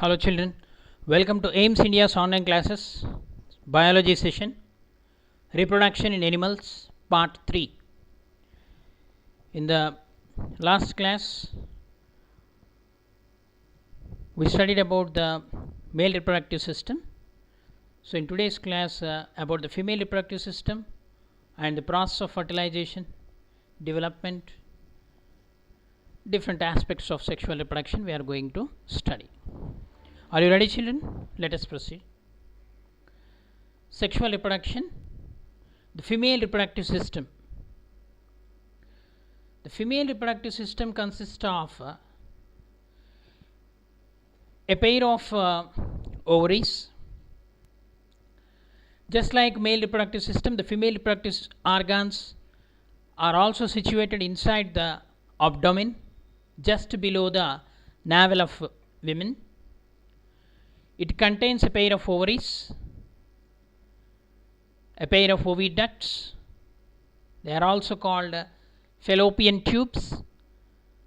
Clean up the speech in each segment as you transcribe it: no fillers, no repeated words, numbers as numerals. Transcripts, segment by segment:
Hello children, welcome to AIMS India's online classes, biology session, reproduction in animals, part 3. In the last class, we studied about the male reproductive system. So in today's class, about the female reproductive system and the process of fertilization, development, different aspects of sexual reproduction we are going to study. Are you ready, children? Let us proceed. Sexual reproduction, the female reproductive system. The female reproductive system consists of a pair of ovaries. Just like male reproductive system, the female reproductive organs are also situated inside the abdomen, just below the navel of women. It contains a pair of ovaries, a pair of oviducts. They are also called fallopian tubes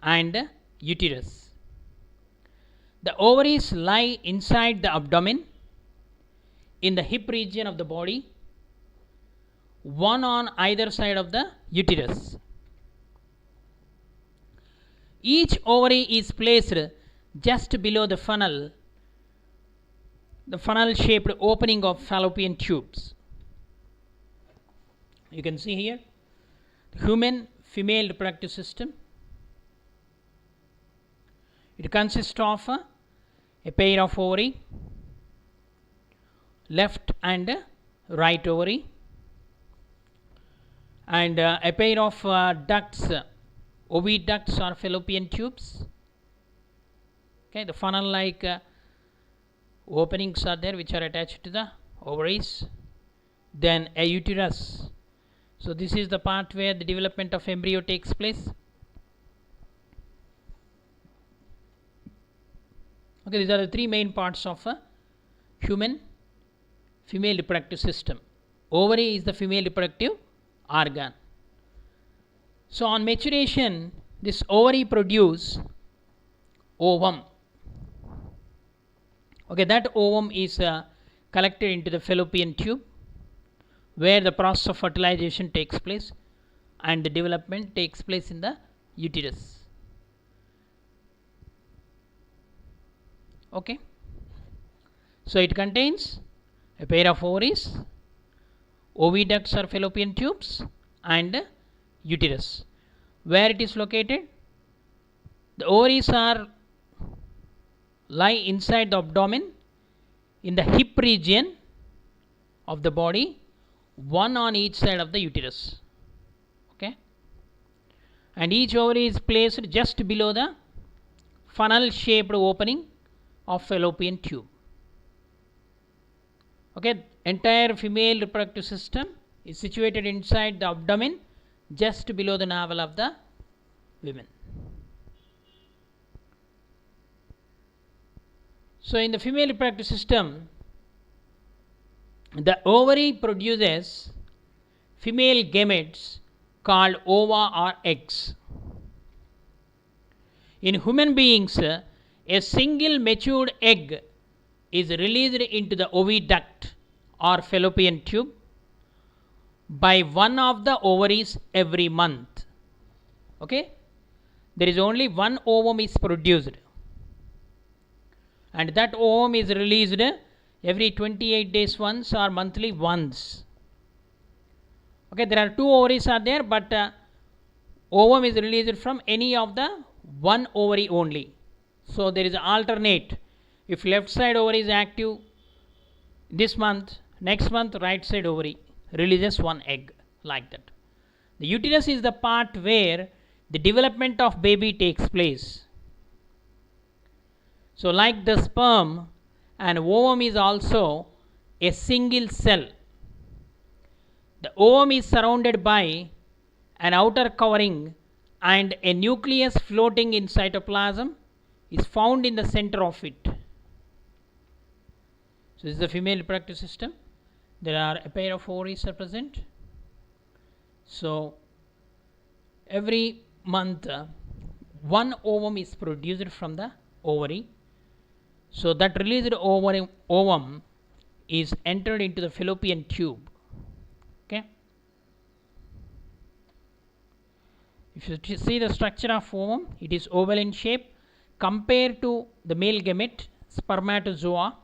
and uterus. The ovaries lie inside the abdomen in the hip region of the body, one on either side of the uterus. Each ovary is placed just below the funnel shaped opening of fallopian tubes. You can see here the human female reproductive system. It consists of a pair of ovary, left and right ovary, and a pair of ducts, oviducts or fallopian tubes. Okay, the funnel like openings are there which are attached to the ovaries. Then a uterus. So this is the part where the development of embryo takes place. Okay, these are the three main parts of a human female reproductive system. Ovary is the female reproductive organ. So on maturation, this ovary produce ovum. Okay, that ovum is collected into the fallopian tube, where the process of fertilization takes place and the development takes place in the uterus. Okay, so it contains a pair of ovaries, oviducts or fallopian tubes, and uterus. Where it is located? The ovaries lie inside the abdomen in the hip region of the body, one on each side of the uterus. Okay, and each ovary is placed just below the funnel shaped opening of fallopian tube. Okay, entire female reproductive system is situated inside the abdomen, just below the navel of the women. So in the female reproductive system, the ovary produces female gametes called ova or eggs. In human beings, a single matured egg is released into the oviduct or fallopian tube by one of the ovaries every month. Okay, there is only one ovum is produced, and that ovum is released every 28 days once or monthly once. Okay, there are two ovaries are there, but ovum is released from any of the one ovary only. So there is alternate. If left side ovary is active this month, next month right side ovary releases one egg, like that. The uterus is the part where the development of baby takes place. So like the sperm, an ovum is also a single cell. The ovum is surrounded by an outer covering, and a nucleus floating in cytoplasm is found in the center of it. So this is the female reproductive system. There are a pair of ovaries are present. So every month one ovum is produced from the ovary. So that released ovum is entered into the fallopian tube. Okay. If you see the structure of ovum, it is oval in shape. Compared to the male gamete, spermatozoa.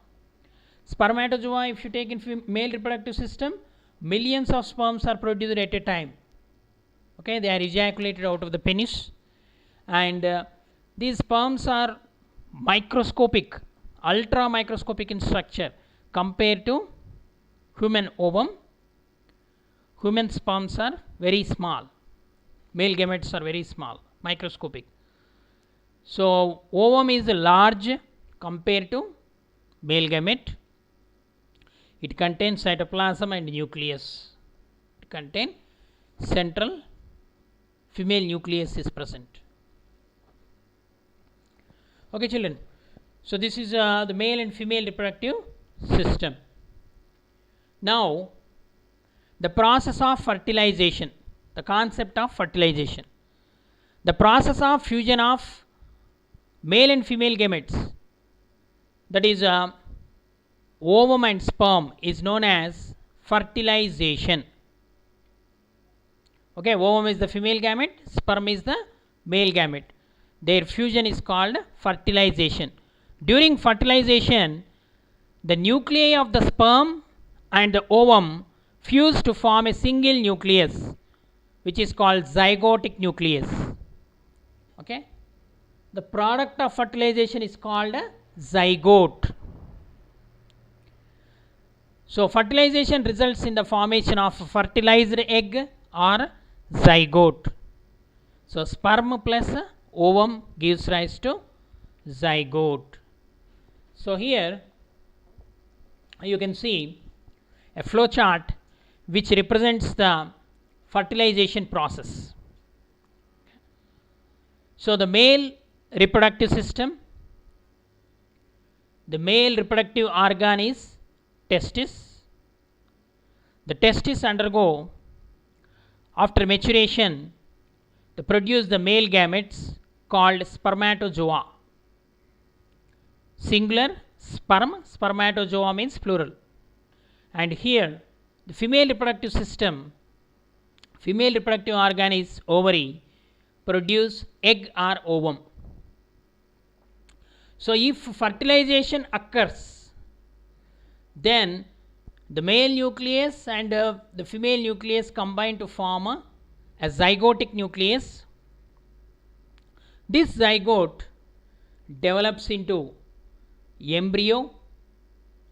Spermatozoa, if you take in male reproductive system, millions of sperms are produced at a time. Okay, they are ejaculated out of the penis, and these sperms are microscopic, ultra microscopic in structure compared to human ovum. Human sperms are very small, male gametes are very small, microscopic. So ovum is large compared to male gamete. It contains cytoplasm and nucleus. It contains central female nucleus is present. Okay, children. So this is the male and female reproductive system. Now, the process of fertilization, the concept of fertilization. The process of fusion of male and female gametes, that is ovum and sperm, is known as fertilization. Okay, ovum is the female gamete, sperm is the male gamete. Their fusion is called fertilization. During fertilization, the nuclei of the sperm and the ovum fuse to form a single nucleus, which is called zygotic nucleus. Okay, the product of fertilization is called zygote. So fertilization results in the formation of fertilized egg or zygote. So sperm plus ovum gives rise to zygote. So here you can see a flow chart which represents the fertilization process. So the male reproductive system, the male reproductive organ is testis. The testis undergo, after maturation, to produce the male gametes called spermatozoa. Singular, sperm, spermatozoa means plural. And here the female reproductive system, female reproductive organ is ovary, produce egg or ovum. So if fertilization occurs, then the male nucleus and the female nucleus combine to form a zygotic nucleus. This zygote develops into embryo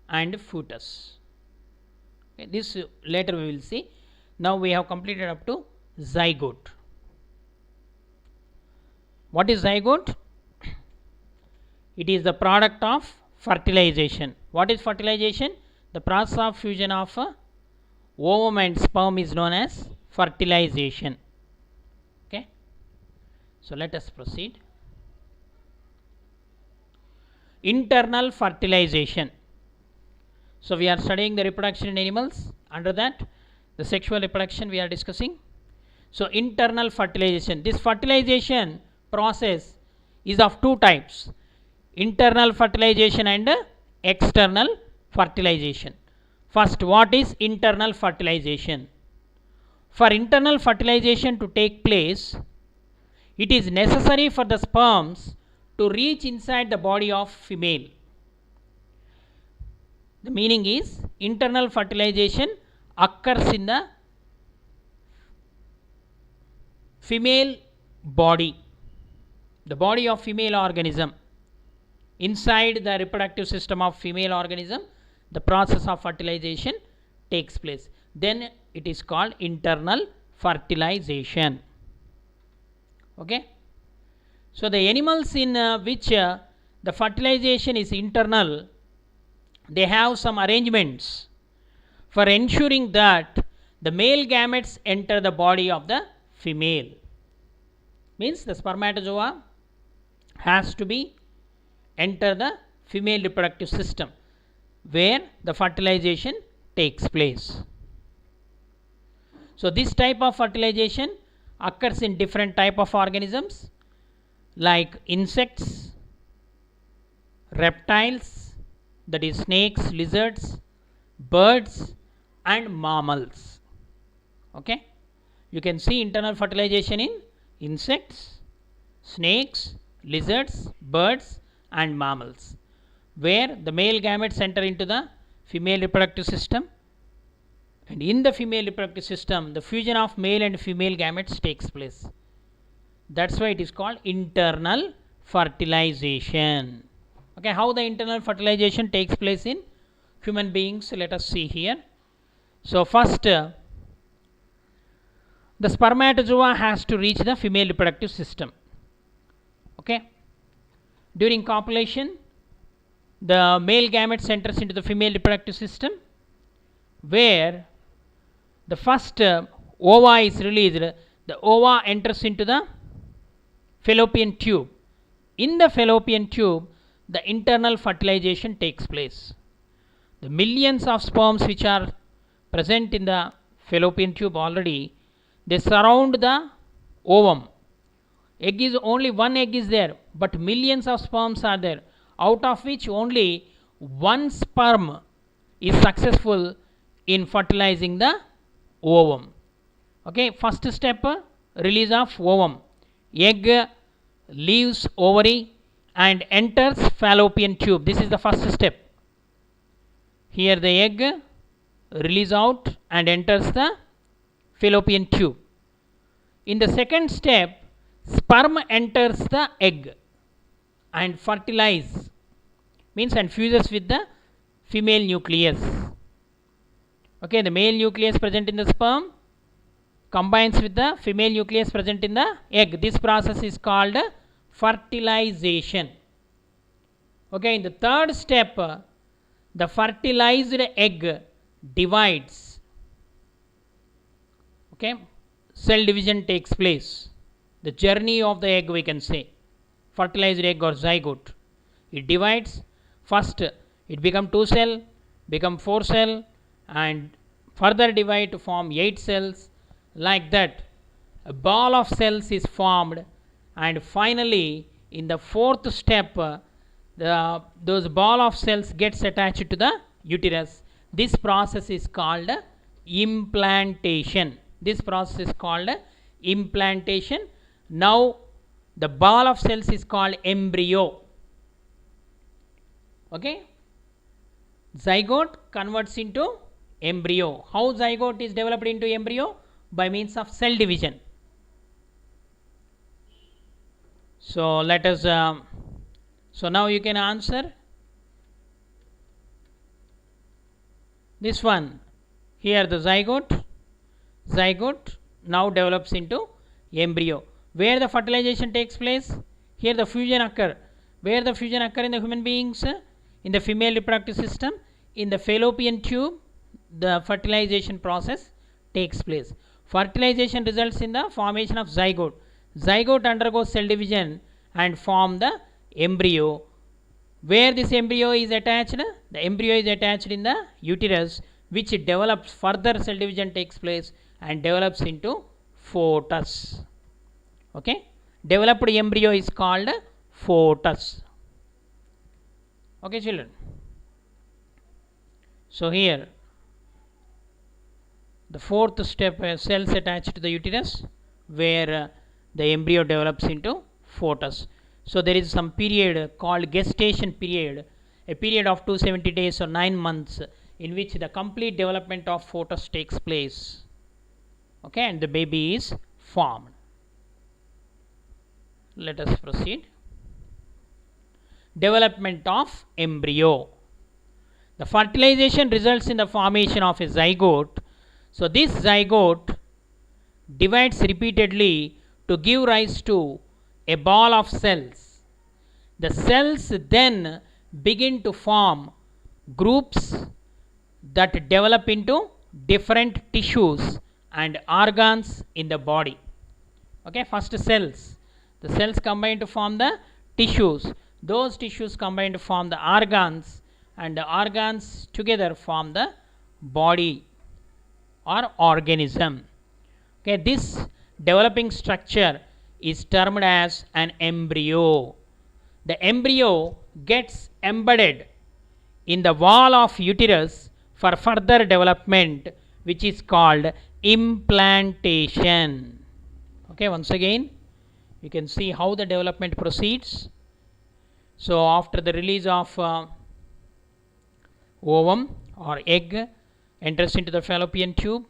and fetus. Okay, this later we will see. Now we have completed up to zygote. What is zygote? It is the product of fertilization. What is fertilization? The process of fusion of ovum and sperm is known as fertilization. Okay. So let us proceed. Internal fertilization. So we are studying the reproduction in animals. Under that, the sexual reproduction we are discussing. So internal fertilization. This fertilization process is of two types: internal fertilization and external fertilization. First, what is internal fertilization? For internal fertilization to take place, it is necessary for the sperms to reach inside the body of female. The meaning is, internal fertilization occurs in the female body, the body of female organism. Inside the reproductive system of female organism, the process of fertilization takes place. Then it is called internal fertilization. Okay. So the animals in which the fertilization is internal, they have some arrangements for ensuring that the male gametes enter the body of the female. Means the spermatozoa has to be enter the female reproductive system where the fertilization takes place. So this type of fertilization occurs in different type of organisms like insects, reptiles, that is snakes, lizards, birds and mammals. Okay, you can see internal fertilization in insects, snakes, lizards, birds and mammals, where the male gametes enter into the female reproductive system, and in the female reproductive system the fusion of male and female gametes takes place. That's why it is called internal fertilization. Okay, how the internal fertilization takes place in human beings, let us see here. So first, the spermatozoa has to reach the female reproductive system. Okay, during copulation the male gametes enters into the female reproductive system, where the first ova is released. The ova enters into the fallopian tube. In the fallopian tube the internal fertilization takes place. The millions of sperms which are present in the fallopian tube already, they surround the ovum. Egg is only one egg is there, but millions of sperms are there, out of which only one sperm is successful in fertilizing the ovum. Okay, first step, release of ovum. Egg leaves ovary and enters fallopian tube. This is the first step. Here the egg release out and enters the fallopian tube. In the second step, sperm enters the egg and fertilize, means and fuses with the female nucleus. Okay, the male nucleus present in the sperm combines with the female nucleus present in the egg. This process is called fertilization. Okay, in the third step, the fertilized egg divides. Okay, cell division takes place. The journey of the egg, we can say, fertilized egg or zygote. It divides. First it become 2 cell, become 4 cell, and further divide to form 8 cells. Like that a ball of cells is formed, and finally in the fourth step those ball of cells gets attached to the uterus. This process is called implantation. This process is called implantation. Now the ball of cells is called embryo. Okay, zygote converts into embryo. How zygote is developed into embryo? By means of cell division. So let us so now you can answer this one. Here the zygote now develops into embryo. Where the fertilization takes place? Here the fusion occur. Where the fusion occur in the human beings? In the female reproductive system. In the fallopian tube the fertilization process takes place. Fertilization results in the formation of zygote. Zygote undergoes cell division and form the embryo. Where this embryo is attached? The embryo is attached in the uterus, which develops, further cell division takes place and develops into fetus. Okay, developed embryo is called fetus. Okay children, so here the fourth step, cells attached to the uterus, where the embryo develops into fetus. So there is some period called gestation period, a period of 270 days or 9 months, in which the complete development of fetus takes place. Okay, and the baby is formed. Let us proceed. Development of embryo. The fertilization results in the formation of a zygote. So this zygote divides repeatedly to give rise to a ball of cells. The cells then begin to form groups that develop into different tissues and organs in the body. Okay, first cells. The cells combine to form the tissues. Those tissues combine to form the organs, and the organs together form the body or organism. Okay, this developing structure is termed as an embryo. the embryo gets embedded in the wall of uterus for further development, which is called implantation. Okay, once again you can see how the development proceeds. So after the release of ovum or egg enters into the fallopian tube,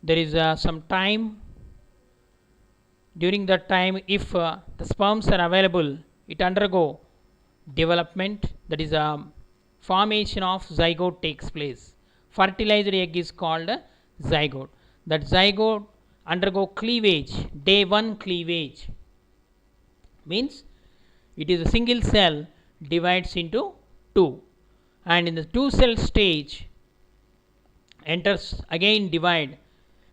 there is some time. During that time, if the sperms are available, it undergo development, that is formation of zygote takes place. Fertilized egg is called zygote. That zygote undergo cleavage, day 1 cleavage, means it is a single cell divides into 2, and in the 2 cell stage enters again divide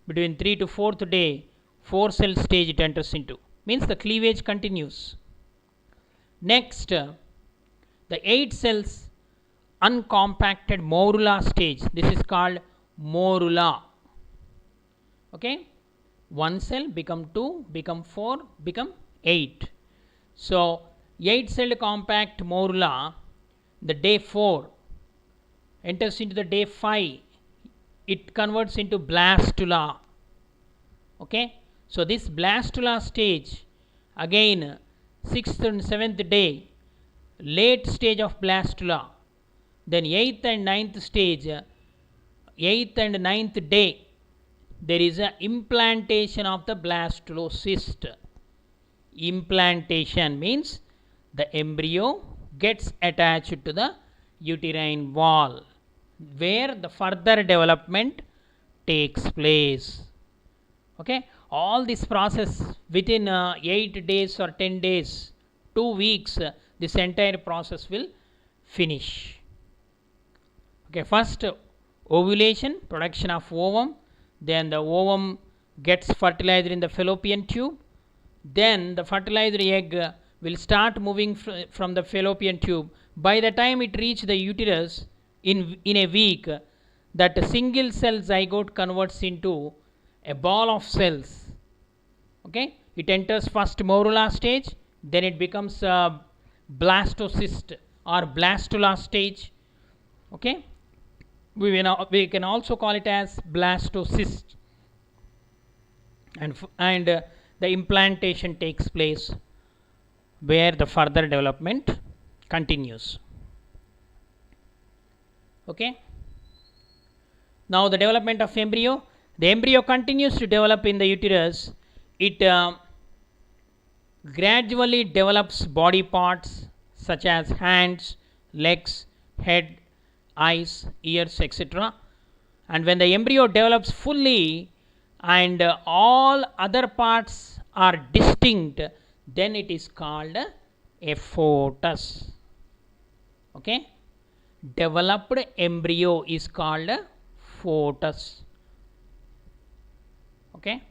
between 3 to 4th day, 4 cell stage it enters into, means the cleavage continues. Next, the 8 cells uncompacted morula stage, this is called morula. Okay, 1 cell become 2, become 4, become 8. So 8 celled compact morula, the day 4 enters into the day 5, it converts into blastula. Okay, so this blastula stage, again 6th and 7th day, late stage of blastula. Then 8th and 9th stage, 8th and 9th day, there is a implantation of the blastocyst. Implantation means the embryo gets attached to the uterine wall, where the further development takes place. Okay, all this process within 8 days or 10 days, 2 weeks, this entire process will finish. Okay, first ovulation, production of ovum, then the ovum gets fertilized in the fallopian tube, then the fertilized egg will start moving from the fallopian tube. By the time it reaches the uterus in a week, that single cell zygote converts into a ball of cells. Okay, it enters first morula stage, then it becomes blastocyst or blastula stage. Okay, we can also call it as blastocyst, and the implantation takes place, where the further development continues. Okay, now the development of embryo. The embryo continues to develop in the uterus. It gradually develops body parts such as hands, legs, head, eyes, ears, etc. And when the embryo develops fully and all other parts are distinct, then it is called a fetus. Okay, developed embryo is called fetus. Okay,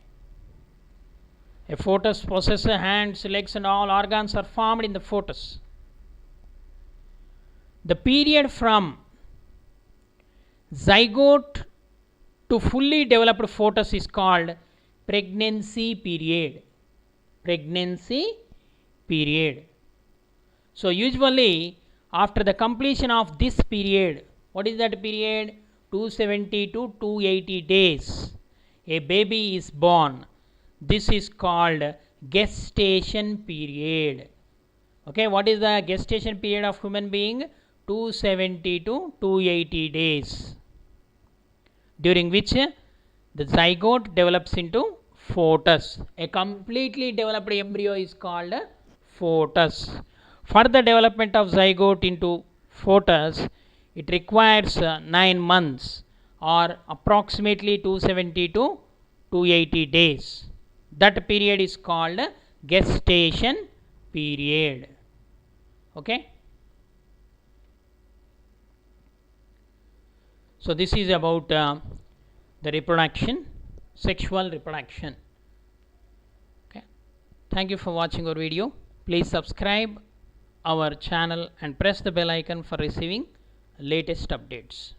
a fetus possesses hands, legs and all organs are formed in the fetus. The period from zygote to fully developed fetus is called pregnancy period. Pregnancy period. So usually after the completion of this period, what is that period? 270 to 280 days, a baby is born. This is called gestation period. Okay, what is the gestation period of human being? 270 to 280 days, during which the zygote develops into fetus. A completely developed embryo is called fetus. For the development of zygote into fetus, it requires 9 months or approximately 270 to 280 days. That period is called gestation period. Okay, so this is about the reproduction, sexual reproduction. Okay, thank you for watching our video. Please subscribe our channel and press the bell icon for receiving latest updates.